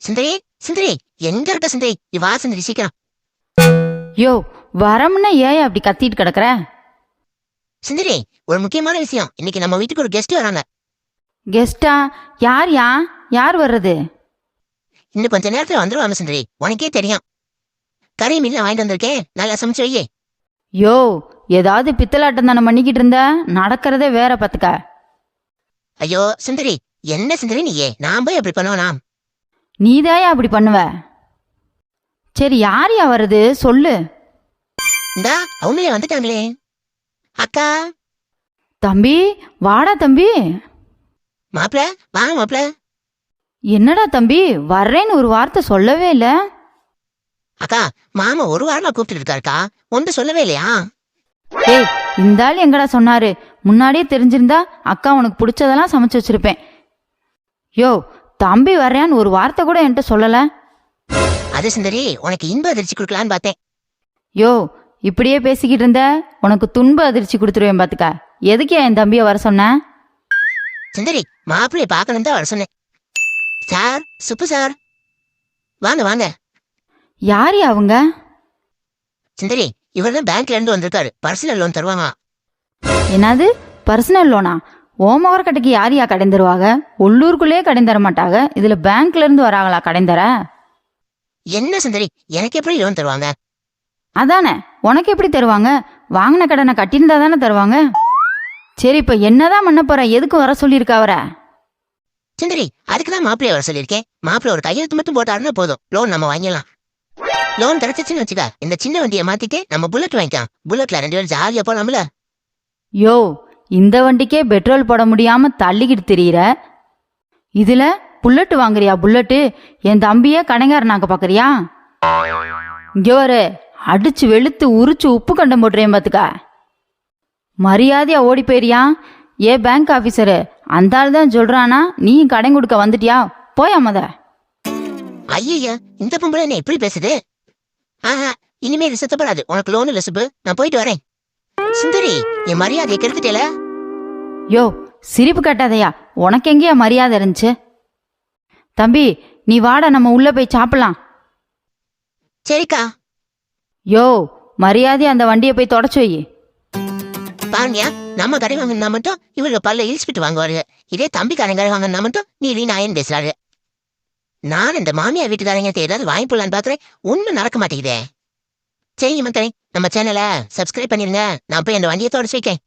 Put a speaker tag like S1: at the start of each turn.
S1: சுந்தரி, சுந்தரி, எங்க இருக்க சுந்தரி? நீ வா சுந்தரி, சீக்கிரம்.
S2: யோ, வரம்னா ஏன் அப்படி கத்திட்டு கிடக்குற?
S1: சுந்தரி, ஒரு முக்கியமான விஷயம். இன்னைக்கு நம்ம வீட்டுக்கு ஒரு கெஸ்ட் வராங்க.
S2: கெஸ்டா? யார்யா? யார் வர்றது?
S1: இன்னும் கொஞ்ச நேரத்துல வந்துருவாங்க சுந்தரி. உனக்கே தெரியும். கறி மீன் வாங்கிட்டு வந்திருக்கேன், நல்லா சமைச்சு வையே.
S2: யோ, ஏதாவது பித்தலாட்டம் தானே பண்ணிக்கிட்டு இருந்த? நடக்கிறதே வேற பாத்துக்க.
S1: ஐயோ சுந்தரி, என்ன சுந்தரி நீயே? நான் போய் அப்படி பண்ணுவேனா?
S2: நீதாயா அப்படி பண்ணுவ? சரி, யார்யா வர்றது சொல்லு.
S1: இந்தா அவங்களே வந்துட்டாங்களே. அக்கா.
S2: தம்பி, வாடா தம்பி.
S1: மாப்பிள, வாங்க மாப்பிள.
S2: என்னடா தம்பி, வர்றேன்னு ஒரு வார்த்தை சொல்லவே இல்ல.
S1: அக்கா, மாமா ஒரு வாரமா கூப்பிட்டு இருக்காருக்கா, ஒன்று சொல்லவே இல்லையா?
S2: ஏய், இந்த ஆள் எங்கடா சொன்னாரு? முன்னாடியே தெரிஞ்சிருந்தா அக்கா உனக்கு பிடிச்சதெல்லாம் சமைச்சு வச்சிருப்பேன். யோ, தம்பி வர்றேன்னு ஒரு வார்த்தை கூட என்கிட்ட சொல்லல.
S1: அது சுந்தரி, உனக்கு இன்ப அதிர்ச்சி கொடுக்கலான்னு பார்த்தேன்.
S2: யோ, இப்படியே பேசிக்கிட்டு இருந்த உனக்கு துன்ப அதிர்ச்சி கொடுத்துருவேன் பாத்துக்க. எதுக்கு என் தம்பியை வர சொன்ன?
S1: சுந்தரி, மாப்பிள்ளைய பார்க்கணும் தான் வர சொன்னேன். சார், சுப்பு சார், வாங்க வாங்க.
S2: யாரு அவங்க?
S1: சுந்தரி, இவர் தான் பேங்க்ல இருந்து வந்திருக்காரு. பர்சனல் லோன் தருவாங்க.
S2: என்னது பர்சனல் லோனா? ஓமவர கடைக்கு யாரையா கடன் தருவாங்க? உள்ளூருக்குள்ளே கடன் தர மாட்டாங்க, இதுல பேங்க்ல இருந்து வராங்களா கடன் தர?
S1: என்ன சுந்தரி, எனக்கு எப்படி லோன் தருவாங்க?
S2: அதானே, உனக்கு எப்படி தருவாங்க? வாங்கின கடனை கட்டியிருந்தா தானே தருவாங்க. சரி, இப்ப என்னதான் பண்ண போற? எதுக்கு வர சொல்லியிருக்க அவரை?
S1: சுந்தரி, அதுக்கு தான் மாப்பிள்ளைய வர சொல்லியிருக்கேன். மாப்பிள்ளை ஒரு கையெழுத்து மட்டும் போட்டாருன்னா போதும், லோன் நம்ம வாங்கிடலாம். லோன் கிடைச்சிச்சுன்னு வச்சுக்க, இந்த சின்ன வண்டியை மாத்திட்டு நம்ம புல்லட் வாங்கிக்கலாம். புல்லட்ல 2 பேரும் ஜாலியா போலாம்ல.
S2: யோ, இந்த வண்டிக்கே பெட்ரோல் போட முடியாம தள்ளிக்கிட்டு திரியிற, இதுல புல்லட் வாங்குறியா? புல்லட்டு என் தம்பியே கடைங்காரனாக்க பாக்குறியா? இங்க ஒரு அடிச்சு வெளுத்து உரிச்சு உப்பு கண்டம் போட்டுறேன் பாத்துக்க. மரியாதையா ஓடி போயிரியா? ஏ பேங்க் ஆபீசரு, அந்த ஆள் தான் சொல்றானா நீ கடன் கொடுக்க வந்துட்டியா? போயா மத.
S1: ஐயா, இந்த பொம்பளை என்ன எப்படி பேசுது? ஆஹா, இனிமே இது சுத்தப்படாது. உனக்கு லோன் இல்ல சுப்பு, நான் போயிட்டு வரேன். சுந்தரி, என் மரியாதையை கெடுத்துட்டேல.
S2: யோ, சிரிப்பு கட்டாதையா, உனக்கு எங்கேயா மரியாதை இருந்துச்சு? தம்பி, நீ வாடா, நம்ம உள்ள போய் சாப்பிடலாம்.
S1: சரிக்கா.
S2: யோ, மரியாதையா அந்த வண்டியை போய் தொடச்சு வை.
S1: பாருங்க, நம்ம கடை வாங்கினா மட்டும் இவங்க பல்ல இழிச்சுட்டு வாங்குவாரு. இதே தம்பிக்காரங்க கடை வாங்கினா மட்டும் நீ நாயன் பேசுறாரு. நான் இந்த மாமியார் வீட்டுக்காரங்க ஏதாவது வாங்கி போடலான்னு பாக்குறேன், ஒண்ணும் நடக்க மாட்டேங்குதே. சரி மத்தனை, நம்ம சேனலை சப்ஸ்கிரைப் பண்ணிருங்க. நான் போய் அந்த வண்டியை தொடச்சு வைக்கேன்.